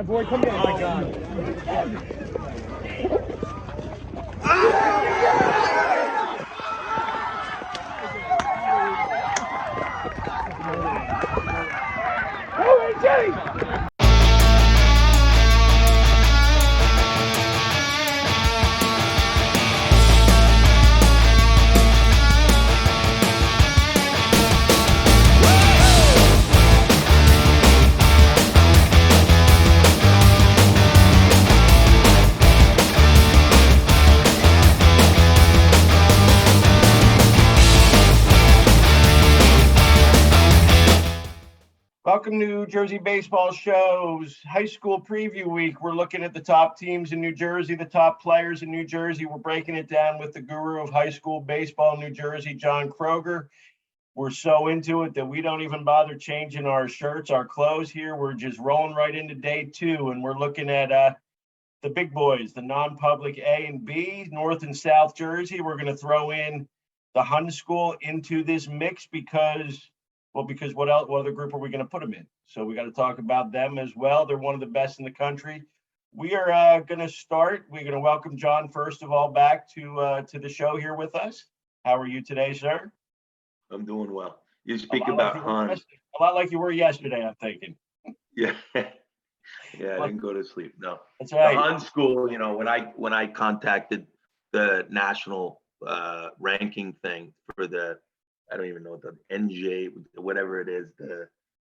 boy, come here. Oh my God. Welcome to New Jersey Baseball Show's High School Preview Week. We're looking at the top teams in New Jersey, the top players in New Jersey. We're breaking it down with the guru of high school baseball in New Jersey, John Kroeger. We're so into it that we don't even bother changing our shirts, our clothes here. We're just rolling right into day two, and we're looking at the big boys, the non-public A and B, North and South Jersey. We're going to throw in the Hun School into this mix because what else? What other group are we going to put them in? So we got to talk about them as well. They're one of the best in the country. We are going to start. We're going to welcome John, first of all, back to the show here with us. How are you today, sir? I'm doing well. You speak about Han. A lot like you were yesterday, I'm thinking. Yeah. Yeah, I didn't go to sleep. No. That's right. The Han School, when I contacted the national ranking thing for I don't even know what the NJ, whatever it is,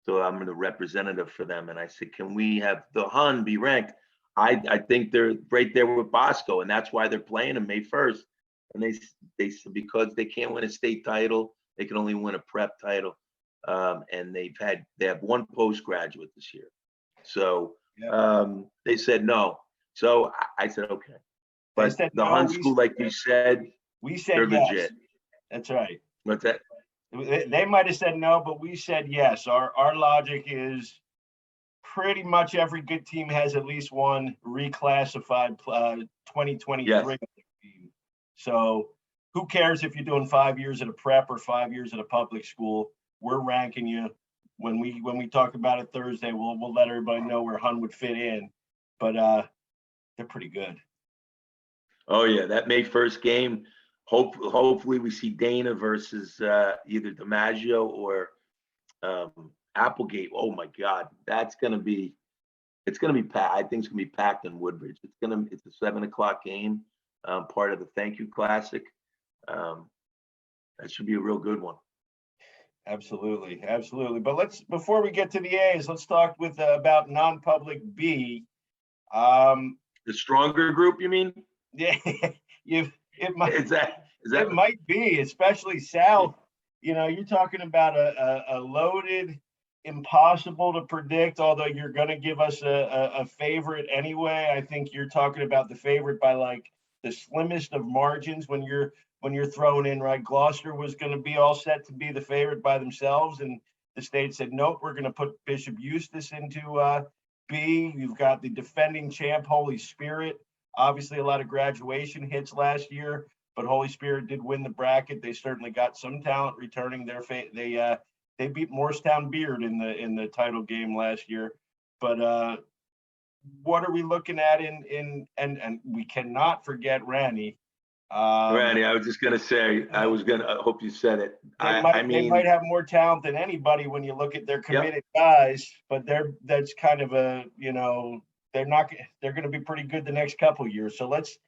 so I'm the representative for them. And I said, can we have the Han be ranked? I think they're right there with Bosco, and that's why they're playing them May 1st. And they said because they can't win a state title, they can only win a prep title. And they have one postgraduate this year. So they said no. So I said, okay. But the no, Han School, like you said, we said they're yes. legit. That's right. What's that? They might have said no, but we said yes. Our logic is pretty much every good team has at least one reclassified 2023 yes. team. So who cares if you're doing 5 years at a prep or 5 years at a public school? We're ranking you. When we talk about it Thursday, we'll let everybody know where Hun would fit in. But they're pretty good. Oh yeah, that May 1st game. Hopefully we see Dana versus either DiMaggio or Applegate. Oh my God, it's gonna be packed. I think it's gonna be packed in Woodbridge. It's a 7:00 game, part of the Thank You Classic. That should be a real good one. Absolutely. But before we get to the A's, let's talk about non-public B. The stronger group, you mean? Yeah, it might. Is that it might be, especially South. You're talking about a loaded, impossible to predict. Although you're going to give us a favorite anyway, I think you're talking about the favorite by like the slimmest of margins when you're throwing in, right? Gloucester was going to be all set to be the favorite by themselves, and the state said nope. We're going to put Bishop Eustace into B. You've got the defending champ Holy Spirit. Obviously, a lot of graduation hits last year, but Holy Spirit did win the bracket. They certainly got some talent returning. They beat Morristown Beard in the title game last year. But what are we looking at and we cannot forget Ranny. Randy, I was just gonna say. I hope you said it. They might have more talent than anybody when you look at their committed guys, but that's kind of they're going to be pretty good the next couple of years. So let's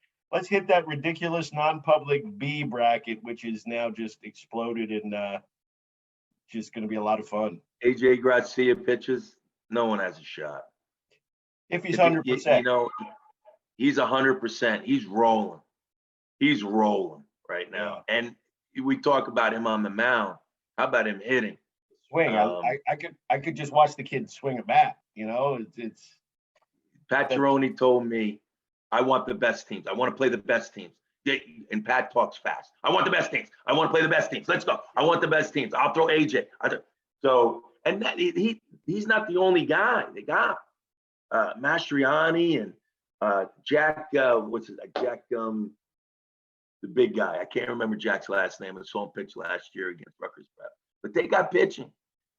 hit that ridiculous non-public B bracket, which is now just exploded and just going to be a lot of fun. AJ Gracia pitches. No one has a shot. If he's 100%. He's 100%. He's rolling. He's rolling right now. Yeah. And we talk about him on the mound. How about him hitting? Swing. I could just watch the kid swing a bat. It's Pat Gironi told me, I want the best teams. I want to play the best teams. And Pat talks fast. I want the best teams. I want to play the best teams. Let's go. I want the best teams. I'll throw AJ. He's not the only guy. They got Mastriani and Jack. The big guy. I can't remember Jack's last name. I saw him pitch last year against Rutgers Prep. But they got pitching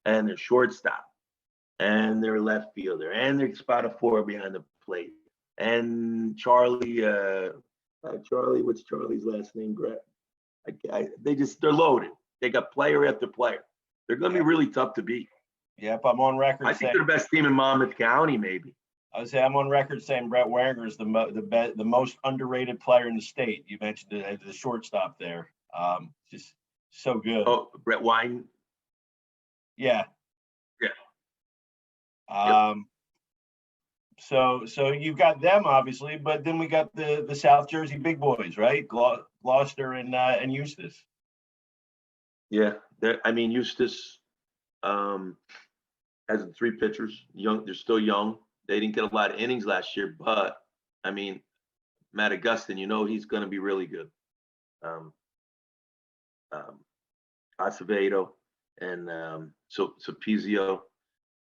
and their shortstop. and their left fielder, and their spot of 4 behind the plate, and Charlie. Charlie, what's Charlie's last name? Brett. They're loaded. They got player after player. They're going to be really tough to beat. Yep, I'm on record. I think they're the best team in Monmouth County, maybe. I would say I'm on record saying Brett Wanger is the most underrated player in the state. You mentioned the shortstop there. Just so good. Oh, Brett Wine. Yeah. Yeah. So you've got them obviously, but then we got the South Jersey big boys, right? Gloucester and Eustis. Yeah, Eustis has 3 pitchers. Young, they're still young. They didn't get a lot of innings last year, but Matt Augustin, he's going to be really good. Acevedo and Pizio.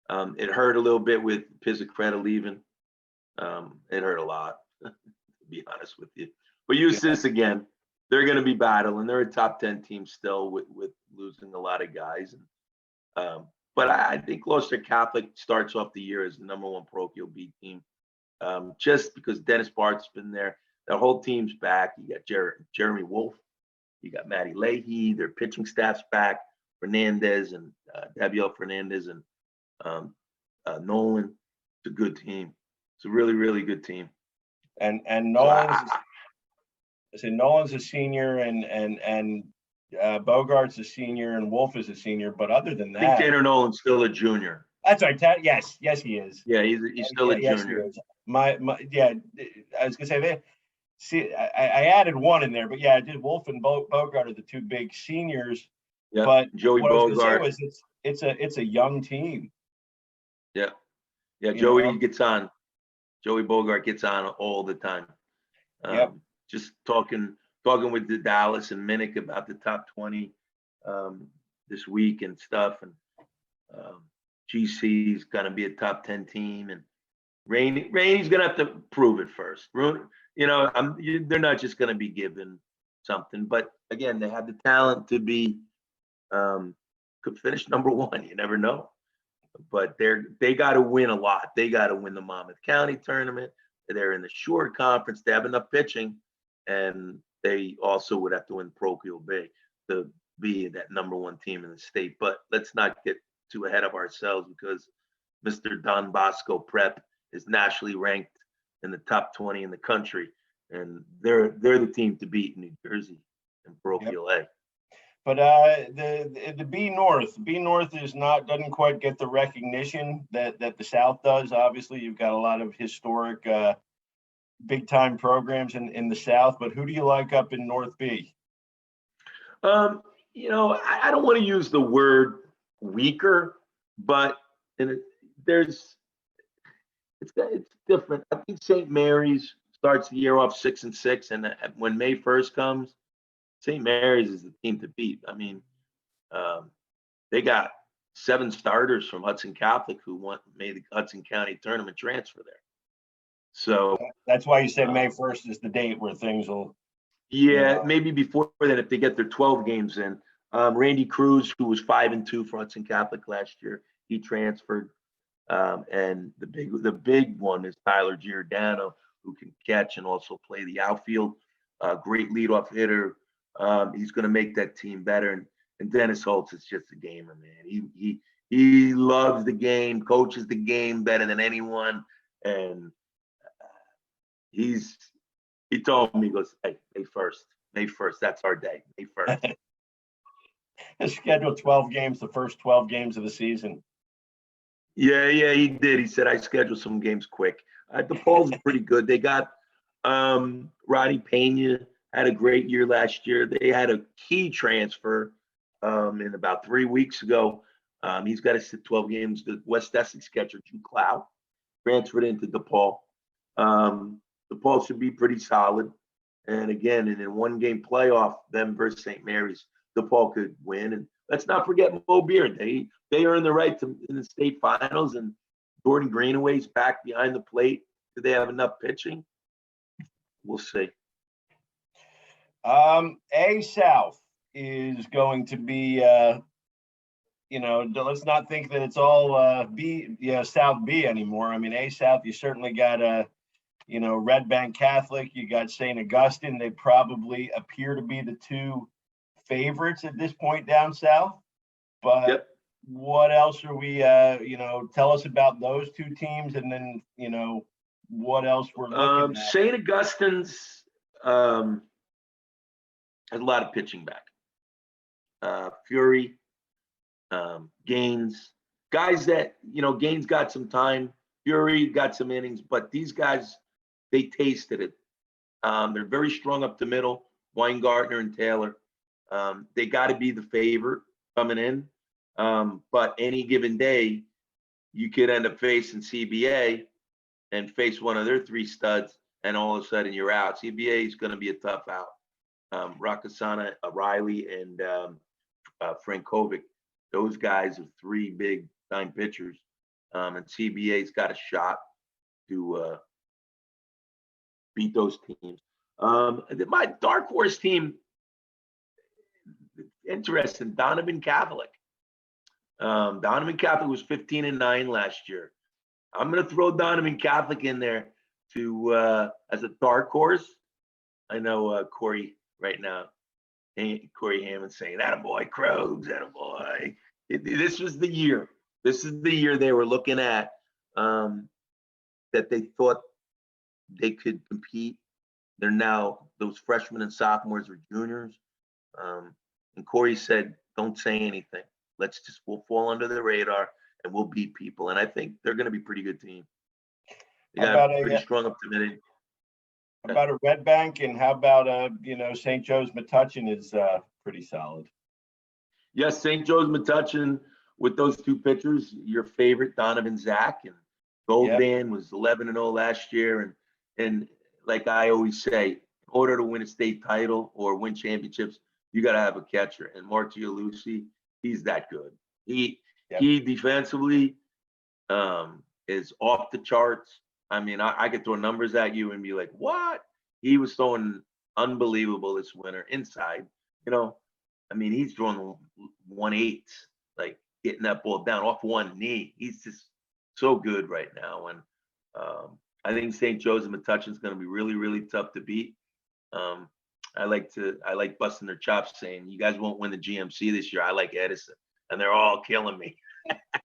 It hurt a little bit with Pizzicreta leaving. It hurt a lot, to be honest with you. But Eustis, again, they're going to be battling. They're a top 10 team still with losing a lot of guys. But I think Gloucester Catholic starts off the year as the #1 parochial B team, just because Dennis Bart's been there. The whole team's back. You got Jeremy Wolf. You got Matty Leahy. Their pitching staff's back. Fernandez and Daviel Fernandez and Nolan. It's a good team. It's a really, really good team. And Nolan's Nolan's a senior and Bogart's a senior and Wolf is a senior. But other than that, I think Tanner Nolan's still a junior. That's right. Yes, he is. Yeah, he's still a junior. I was gonna say I added one in there, but yeah, I did. Wolf and Bogart are the 2 big seniors. Yeah, but Joey what Bogart. I was gonna say was it's a young team. Yeah, Joey gets on. Joey Bogart gets on all the time. Just talking with the Dallas and Minnick about the top 20 this week and stuff, and GC is going to be a top 10 team, and Rainey's going to have to prove it first. They're not just going to be given something, but again, they have the talent to be could finish #1. You never know. But they got to win a lot. They got to win the Monmouth County tournament. They're in the Shore Conference. They have enough pitching, and they also would have to win Parochial Bay to be that #1 team in the state. But let's not get too ahead of ourselves, because Mr. Don Bosco Prep is nationally ranked in the top 20 in the country, and they're the team to beat in New Jersey in Parochial A. But the B North doesn't quite get the recognition that the South does. Obviously, you've got a lot of historic big time programs in the South. But who do you like up in North B? I don't want to use the word weaker, but it's different. I think St. Mary's starts the year off 6-6, and when May 1st comes, St. Mary's is the team to beat. They got 7 starters from Hudson Catholic who made the Hudson County tournament transfer there. So that's why you said May 1st is the date where things will. Yeah, maybe before that if they get their 12 games in. Randy Cruz, who was 5-2 for Hudson Catholic last year, he transferred. And the big one is Tyler Giordano, who can catch and also play the outfield. Great leadoff hitter. He's going to make that team better. And Dennis Holtz is just a gamer, man. He loves the game, coaches the game better than anyone. And he told me, he goes, hey, May 1st, that's our day, May 1st. Scheduled 12 games, the first 12 games of the season. Yeah, he did. He said, I scheduled some games quick. The polls are pretty good. They got Rodney Pena, had a great year last year. They had a key transfer in about 3 weeks ago. He's got to sit 12 games. The West Essex catcher, Drew Clow, transferred into DePaul. DePaul should be pretty solid. And again, in a 1-game playoff, them versus St. Mary's, DePaul could win. And let's not forget Mo Beard. They earned the right to in the state finals, and Jordan Greenaway's back behind the plate. Do they have enough pitching? We'll see. A South is going to be, let's not think that it's all B, South B anymore. I mean, A South, you certainly got Red Bank Catholic, you got St. Augustine. They probably appear to be the two favorites at this point down south. But Yep. what else are we, tell us about those two teams, and then, what else we're looking at. St. Augustine's has a lot of pitching back. Fury, Gaines, guys that, Gaines got some time, Fury got some innings, but these guys, they tasted it. They're very strong up the middle, Weingartner and Taylor. They got to be the favorite coming in. But any given day, you could end up facing CBA and face one of their three studs, and all of a sudden you're out. CBA is going to be a tough out. Rakasana, Riley, and Frankovic, those guys are three big time pitchers. And CBA's got a shot to beat those teams. My dark horse team, interesting, Donovan Catholic. Donovan Catholic was 15-9 last year. I'm going to throw Donovan Catholic in there to as a dark horse. I know Corey right now, Corey Hammond saying, "Attaboy, Kroeger, attaboy." This was the year. This is the year they were looking at that they thought they could compete. They're now, those freshmen and sophomores are juniors. And Corey said, "Don't say anything. We'll fall under the radar and we'll beat people." And I think they're going to be a pretty good team. They got a pretty strong up to mid. How about a Red Bank, and how about St. Joe's Metuchen is pretty solid. Yes, St. Joe's Metuchen with those two pitchers, your favorite Donovan Zach, and Goldman was 11-0 last year. And like I always say, in order to win a state title or win championships, you got to have a catcher. And Mark Giolucci, he's that good. He defensively is off the charts. I mean, I could throw numbers at you and be like, what? He was throwing unbelievable this winter inside. I mean, he's throwing 1/8, like getting that ball down off one knee. He's just so good right now. And I think St. Joe's and Metuchen is going to be really, really tough to beat. I like busting their chops saying, "You guys won't win the GMC this year. I like Edison," and they're all killing me.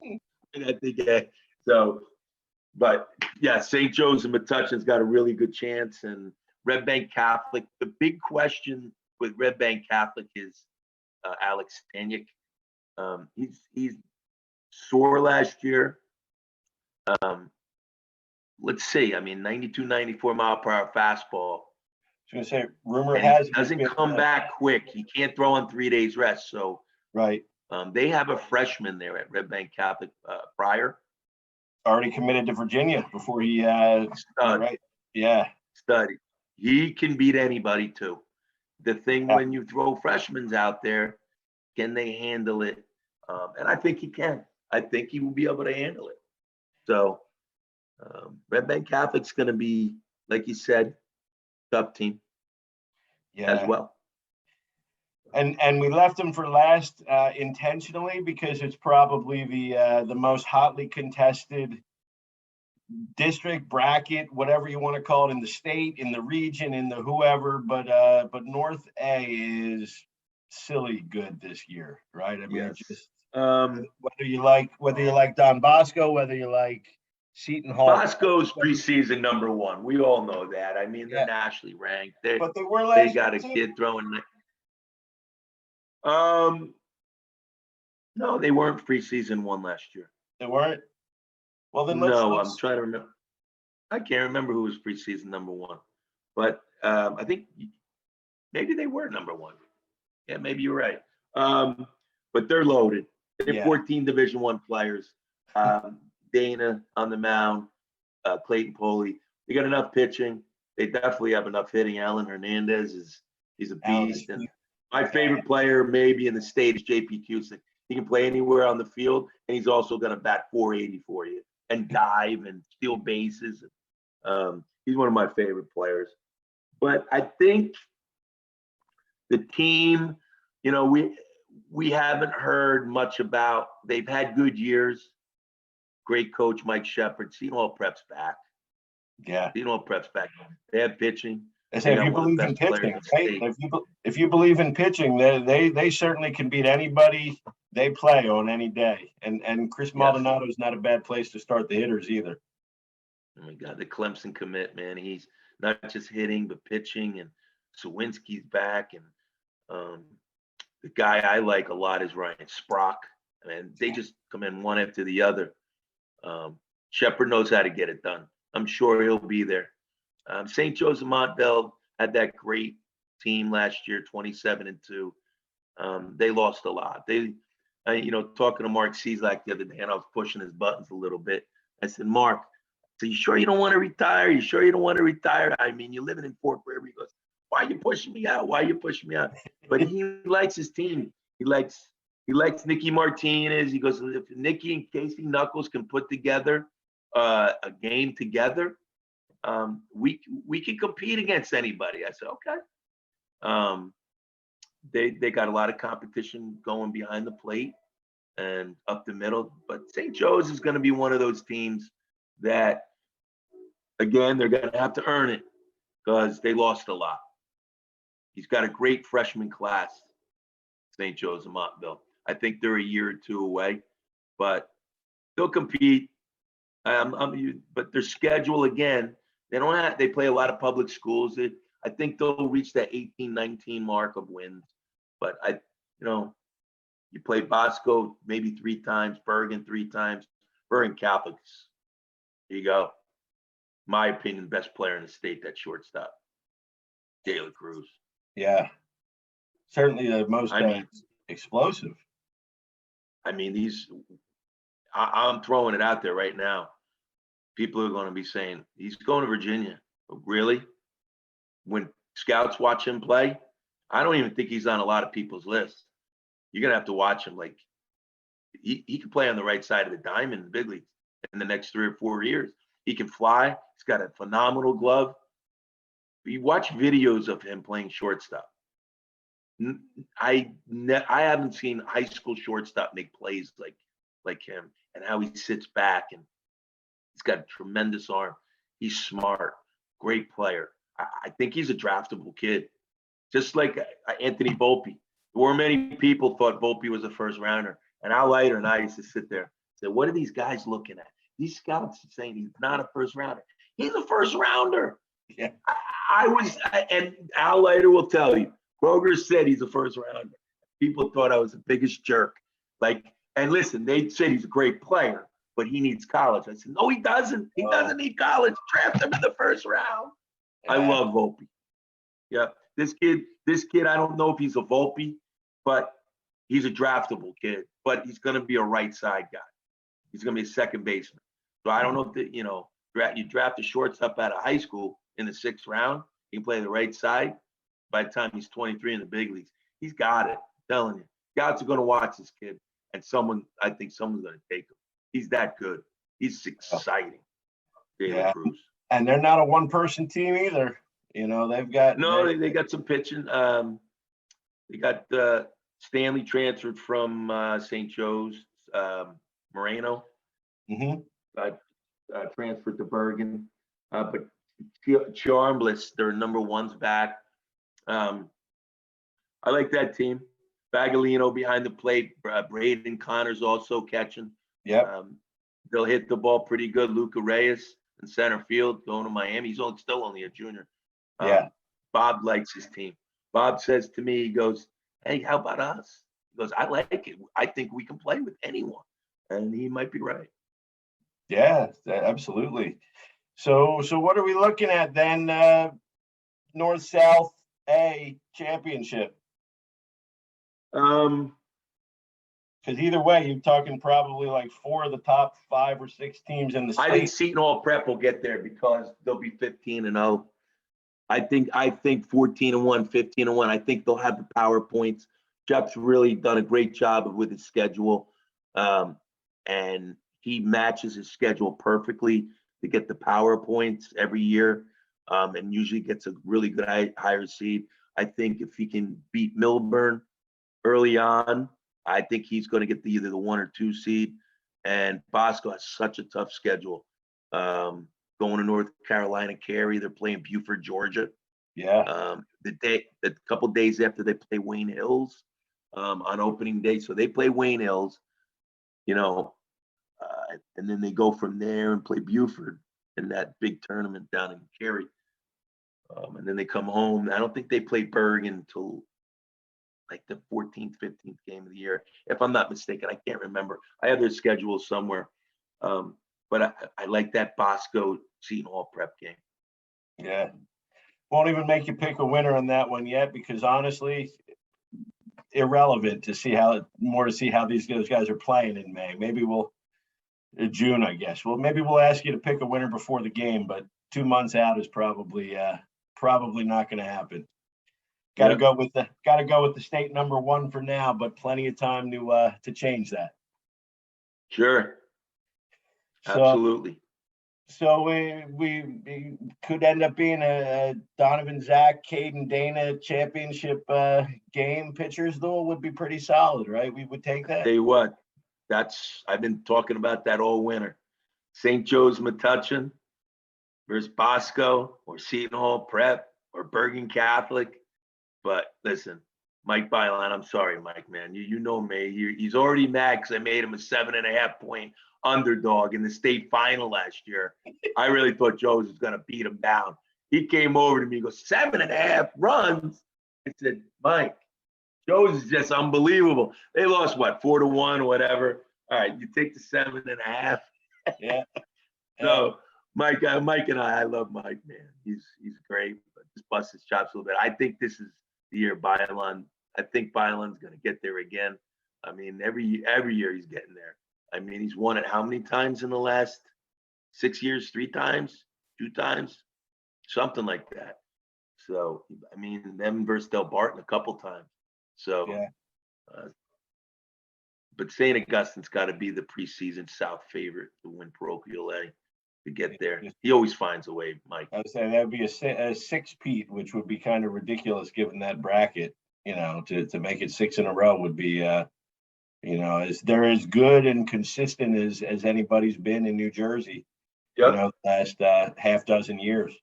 And I think so. But yeah, St. Joe's and Metuchen's got a really good chance. And Red Bank Catholic, the big question with Red Bank Catholic is Alex Staniak. He's sore last year. Let's see. I mean, 92, 94 mile per hour fastball. I was going to say, rumor has he doesn't come back quick. He can't throw on 3 days rest. So right. They have a freshman there at Red Bank Catholic, Pryor. Already committed to Virginia before he stud. Right. Yeah. Stud. He can beat anybody too. The thing when you throw freshmen out there, can they handle it? And I think he can. I think he will be able to handle it. So Red Bank Catholic's going to be, like you said, tough team as well. And we left them for last intentionally because it's probably the most hotly contested district, bracket, whatever you want to call it, in the state, in the region, in the whoever. But North A is silly good this year, right? I mean, just whether you like Don Bosco, whether you like Seton Hall. Bosco's preseason number one. We all know that. I mean, they're nationally ranked. But they were last year. They got a kid throwing. No, they weren't preseason one last year. They weren't? Well, then I'm trying to remember. I can't remember who was preseason number one, but I think maybe they were number one. Yeah, maybe you're right. But they're loaded. They're 14 Division I players. Dana on the mound, Clayton Poley. They got enough pitching. They definitely have enough hitting. Alan Hernandez he's a beast. And my favorite player maybe in the state is JP Cusick. He can play anywhere on the field, and he's also going to bat 480 for you and dive and steal bases. He's one of my favorite players. But I think the team, we haven't heard much about. They've had good years. Great coach Mike Shepard. Seton Prep's back. Yeah. Seton Prep's back. They have pitching. I say, if you believe in pitching, right? If you believe in pitching, they certainly can beat anybody they play on any day. And Chris Maldonado is not a bad place to start the hitters either. Oh my God, the Clemson commit, man. He's not just hitting, but pitching. And Sawinski's back. And the guy I like a lot is Ryan Sprock. And they just come in one after the other. Shepard knows how to get it done. I'm sure he'll be there. St. Joe's of Montville had that great team last year, 27-2. They lost a lot. They, talking to Mark Cieslak the other day, and I was pushing his buttons a little bit. I said, Mark, so you sure you don't want to retire? You sure you don't want to retire? I mean, you're living in Fort River. He goes, why are you pushing me out? Why are you pushing me out? But he likes his team. He likes Nicky Martinez. He goes, if Nicky and Casey Knuckles can put together a game together, we can compete against anybody. I said, okay. They got a lot of competition going behind the plate and up the middle, but St. Joe's is going to be one of those teams that, again, they're going to have to earn it because they lost a lot. He's got a great freshman class, St. Joe's of Montville. I think they're a year or two away, but they'll compete. But their schedule, again, they play a lot of public schools. I think they'll reach that 18-19 mark of wins. But you play Bosco maybe 3 times, Bergen 3 times, Bergen Catholics. There you go. My opinion, best player in the state, that shortstop, De La Cruz. Yeah, certainly the most explosive. I mean, I'm throwing it out there right now. People are going to be saying, he's going to Virginia. Really? When scouts watch him play, I don't even think he's on a lot of people's lists. You're going to have to watch him. Like, he can play on the right side of the diamond in the big leagues in the next 3 or 4 years. He can fly. He's got a phenomenal glove. You watch videos of him playing shortstop. I haven't seen high school shortstop make plays like him, and how he sits back, and he's got a tremendous arm. He's smart, great player. I think he's a draftable kid, just like Anthony Volpe. There weren't many people thought Volpe was a first rounder, and Al Leiter and I used to sit there and say, what are these guys looking at? These scouts are saying he's not a first rounder. He's a first rounder. Yeah. And Al Leiter will tell you, Kroeger said he's a first rounder. People thought I was the biggest jerk. And listen, they said he's a great player, but he needs college. I said, no, he doesn't. He doesn't need college. Draft him in the first round. Yeah. I love Volpe. Yeah, this kid, I don't know if he's a Volpe, but he's a draftable kid. But he's going to be a right side guy. He's going to be a second baseman. So I don't know if you draft a shortstop out of high school in the 6th round. He can play the right side. By the time he's 23 in the big leagues, he's got it. I'm telling you, scouts are going to watch this kid, and I think someone's going to take him. He's that good. He's exciting. Yeah. Cruz. And they're not a one-person team either. They've got they got some pitching. They got Stanley transferred from St. Joe's. Moreno transferred to Bergen, but Charmless, their number 1's back. I like that team. Bagolino behind the plate. Braden Connor's also catching. Yeah. They'll hit the ball pretty good. Luca Reyes in center field going to Miami. He's still only a junior. Yeah. Bob likes his team. Bob says to me, he goes, hey, how about us? He goes, I like it. I think we can play with anyone. And he might be right. Yeah, absolutely. So what are we looking at then? North-South A championship. Because either way, you're talking probably like 4 of the top 5 or 6 teams in the state. I think Seton Prep will get there because they'll be 15-0. I think 14-1, 15-1. I think they'll have the power points. Jeff's really done a great job with his schedule, and he matches his schedule perfectly to get the power points every year, and usually gets a really good higher seed. I think if he can beat Milburn early on. I think he's going to get either the 1 or 2 seed. And Bosco has such a tough schedule. Going to North Carolina, Cary, they're playing Buford, Georgia. Yeah. The couple days after they play Wayne Hills on opening day. So they play Wayne Hills, you know, and then they go from there and play Buford in that big tournament down in Cary. And then they come home. I don't think they play Bergen until like the 14th, 15th game of the year. If I'm not mistaken, I can't remember. I have their schedule somewhere. But I like that Bosco Seton Hall prep game. Yeah. Won't even make you pick a winner on that one yet, because honestly, irrelevant to see how those guys are playing in May. Maybe we'll June, I guess. Well, maybe we'll ask you to pick a winner before the game, but 2 months out is probably not going to happen. Got to go with the state number 1 for now, but plenty of time to change that. Sure. Absolutely. So we could end up being a Donovan, Zach, Caden, Dana championship game. Pitchers though would be pretty solid, right? We would take that. Tell you what, I've been talking about that all winter. St. Joe's Metuchen versus Bosco or Seton Hall Prep or Bergen Catholic. But listen, Mike Byline, I'm sorry, Mike, man. You know me. He's already mad because I made him a 7.5 point underdog in the state final last year. I really thought Joe's was going to beat him down. He came over to me and goes, 7.5 runs? I said, Mike, Joe's is just unbelievable. They lost, what, 4-1 or whatever. All right, you take the 7.5. Yeah. So Mike and I love Mike, man. He's great, but just bust his chops a little bit. I think this is the year Byline. I think Byline's going to get there again. I mean, every year he's getting there. I mean, he's won it how many times in the last 6 years? 3 times? 2 times? Something like that. So, I mean, them versus Del Barton a couple times. So, yeah. But St. Augustine's got to be the preseason South favorite to win parochial A to get there. He always finds a way, Mike. I would say that would be a 6-peat, which would be kind of ridiculous given that bracket. You know, to make it 6 in a row would be, they're as good and consistent as anybody's been in New Jersey. Yep. You know, the last half dozen years.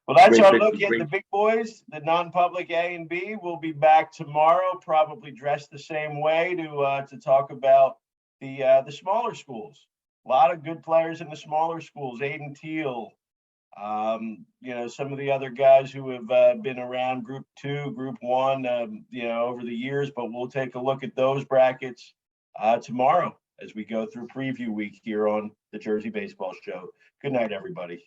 Well, that's our look at the big boys, the non-public A and B. We'll be back tomorrow, probably dressed the same way to talk about the smaller schools. A lot of good players in the smaller schools. Aiden Teal, some of the other guys who have been around Group 2, Group 1, over the years. But we'll take a look at those brackets tomorrow as we go through preview week here on the Jersey Baseball Show. Good night, everybody.